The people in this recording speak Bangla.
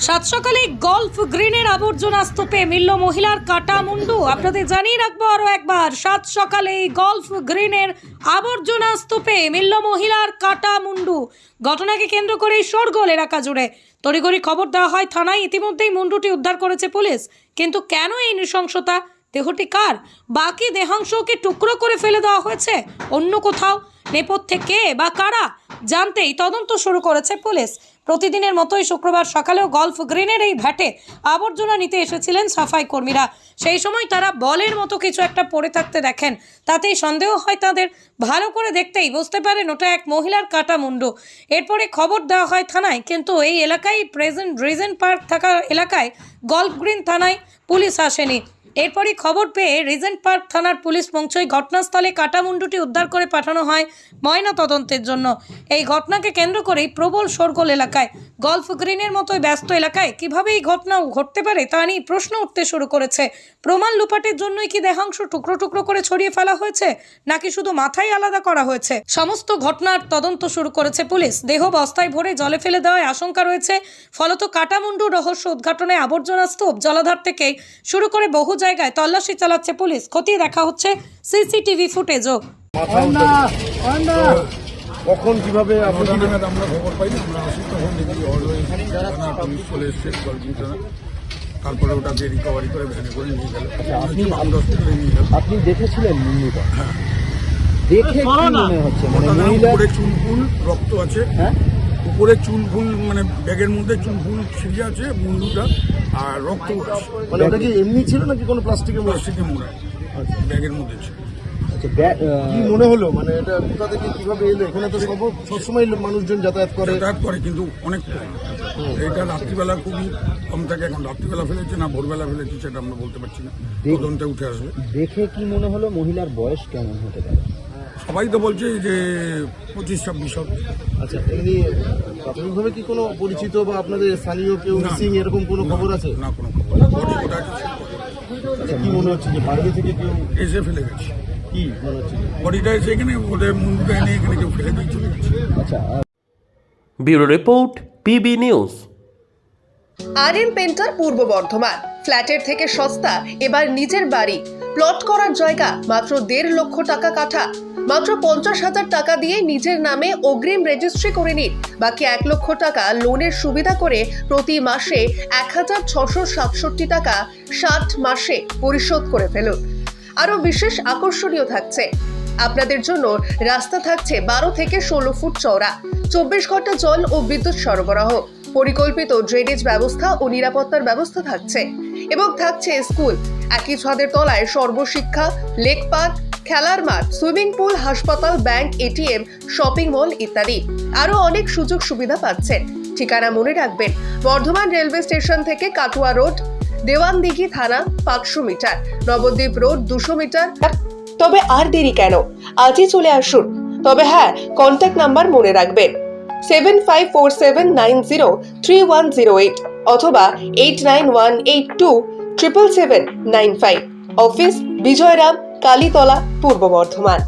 সাত সকালে গল্ফ গ্রিনের আবর্জনা স্তূপে মিলল মহিলার কাটা মুন্ডু। আপনাদের জানিয়ে রাখবো আরো একবার, সাত সকালে গল্ফ গ্রিনের আবর্জনা স্তূপে মিলল মহিলার কাটা মুন্ডু। ঘটনাকে কেন্দ্র করে শোরগোল এলাকা জুড়ে। তড়িঘড়ি খবর দেওয়া হয় থানায়। ইতিমধ্যেই মুন্ডুটি উদ্ধার করেছে পুলিশ। কিন্তু কেন এই নৃশংসতা? দেহটি কার? বাকি দেহাংশকে টুকরো করে ফেলে দেওয়া হয়েছে অন্য কোথাও? নেপথ্যে কে বা কারা? জানতেই তদন্ত শুরু করেছে পুলিশ। প্রতিদিনের মতোই শুক্রবার সকালেও গল্ফ গ্রিনের এই ভ্যাটে আবর্জনা নিতে এসেছিলেন সাফাই কর্মীরা। সেই সময় তারা বলের মতো কিছু একটা পড়ে থাকতে দেখেন। তাতেই সন্দেহ হয় তাদের। ভালো করে দেখতেই বুঝতে পারেন ওটা এক মহিলার কাটা মুন্ডু। এরপরে খবর দেওয়া হয় থানায়। কিন্তু এই এলাকায় রিজেন্ট পার্ক থাকা এলাকায় গল্ফ গ্রিন থানায় পুলিশ আসেনি। এরপরই খবর পেয়ে রিজেন্ট পার্ক থানার পুলিশ পৌঁছয় ঘটনাস্থলে। কাটা মুন্ডুটি উদ্ধার করে পাঠানো হয় ময়না তদন্তের জন্য। এই ঘটনাকে কেন্দ্র করেই প্রবল শোরগোল এলাকায়। গল্ফ গ্রিনের মতোই ব্যস্ত এলাকায় কিভাবে এই ঘটনা ঘটতে পারে তা নিয়ে প্রশ্ন উঠতে শুরু করেছে। প্রমাণ লুপাটের জন্যই কি দেহাংশ টুকরো টুকরো করে ছড়িয়ে ফেলা হয়েছে, নাকি শুধু মাথায় আলাদা করা হয়েছে? সমস্ত ঘটনার তদন্ত শুরু করেছে পুলিশ। দেহ বস্তায় ভরে জলে ফেলে দেওয়ার আশঙ্কা রয়েছে। ফলত কাটা মুন্ডুর রহস্য উদ্ঘাটনে আবর্জনা স্তূপ, জলাধার থেকে শুরু করে বহু জায়গায় তল্লাশি চালাচ্ছে পুলিশ। খতিয়ে দেখা হচ্ছে সিসিটিভি ফুটেজও। কখন কিভাবে আমরা খবর পাইনি, আমরা আসি তখন দেখি পুলিশ চলে এসছে গল্পিংটানা। তারপরে ওটাকে রিকভারি করে ভ্যানে করে নিয়ে গেল। আপনি হসপিটালে নিয়ে গেল। আপনি দেখেছিলেন মুন্ডুটা? দেখে কি মনে হচ্ছে? মানে উপরে চুল ফুল রক্ত আছে, উপরে চুল ফুল মানে ব্যাগের মধ্যে চুল ফুল ছিঁড়ে আছে মুন্ডুটা, আর রক্ত মানে ওটা কি এমনি ছিল নাকি কোনো প্লাস্টিকের মোড়া ব্যাগের মধ্যে ছিল? কি মনে হলো? মানে এটা কোথা থেকে কিভাবে এলো? এখানে তো সবসময় মানুষজন যাতায়াত করে, কিন্তু অনেক কম। এটা রাত্রিবেলা খুবই কম থাকে। এখন রাত্রিবেলা ফেলেছে না ভোরবেলা ফেলেছে সেটা আমরা বলতে পারছি না, তদন্তে উঠে আসবে। দেখে কি মনে হলো? মহিলার বয়স কেমন হতে পারে? সবাই তো বলছে যে 25-26 হবে। আচ্ছা, এমনি প্রাথমিকভাবে কি কোনো পরিচিত বা আপনাদের স্থানীয় কেউ মিসিং এরকম কোনো খবর আছে? না, কোনো খবর। আচ্ছা, কি মনে হচ্ছে যে বাইরে থেকে কেউ এসে ফেলে গেছে? কি মনে হচ্ছে? বডিটা এসে এখানে ওদের মুন্ডুটা এনে এখানে কেউ ফেলে দিয়ে চলে গেছে। আচ্ছা, bureau report, PB news. RM painter পূর্ব বর্ধমান। ফ্ল্যাটের থেকে সস্তা এবার নিজের বাড়ি। প্লট করার জায়গা মাত্র 1.5 লক্ষ টাকা কাঠা। মাত্র 50,000 টাকা দিয়ে নিজের নামে অগ্রিম রেজিস্ট্রি করে নিন। বাকি 1 লক্ষ টাকা লোনের সুবিধা করে প্রতি মাসে 1,667 টাকা 60 মাসে পরিশোধ করে ফেলুন। আরো বিশেষ আকর্ষণীয় থাকছে, আপনাদের জন্য রাস্তা থাকছে 12 থেকে 16 ফুট চওড়া, 24 ঘন্টা জল ও বিদ্যুৎ সরবরাহ, পরিকল্পিত ড্রেনেজ ব্যবস্থা ও নিরাপত্তার ব্যবস্থা থাকছে এবং থাকছে স্কুল। একই ছাদের তলায় সর্বশিক্ষা, লেক পার্ক, খেলার মাঠ, সুইমিং পুল, হাসপাতাল, ব্যাংক, এটিএম, শপিং মল ইত্যাদি আরো অনেক সুযোগ সুবিধা পাচ্ছেন। ঠিকানা মনে রাখবেন, বর্ধমান রেলওয়ে স্টেশন থেকে কাটুয়া রোড, দেওয়ানদিঘি থানা 500 মিটার, নবদ্বীপ রোড 200 মিটার। তবে আর দেরি কেন, আজই চলে আসুন। তবে হ্যাঁ, কন্ট্যাক্ট নাম্বার মনে রাখবেন 7547903108 অথবা 8918277795। অফিস বিজয়রাম, কালীতলা, পূর্ব বর্ধমান।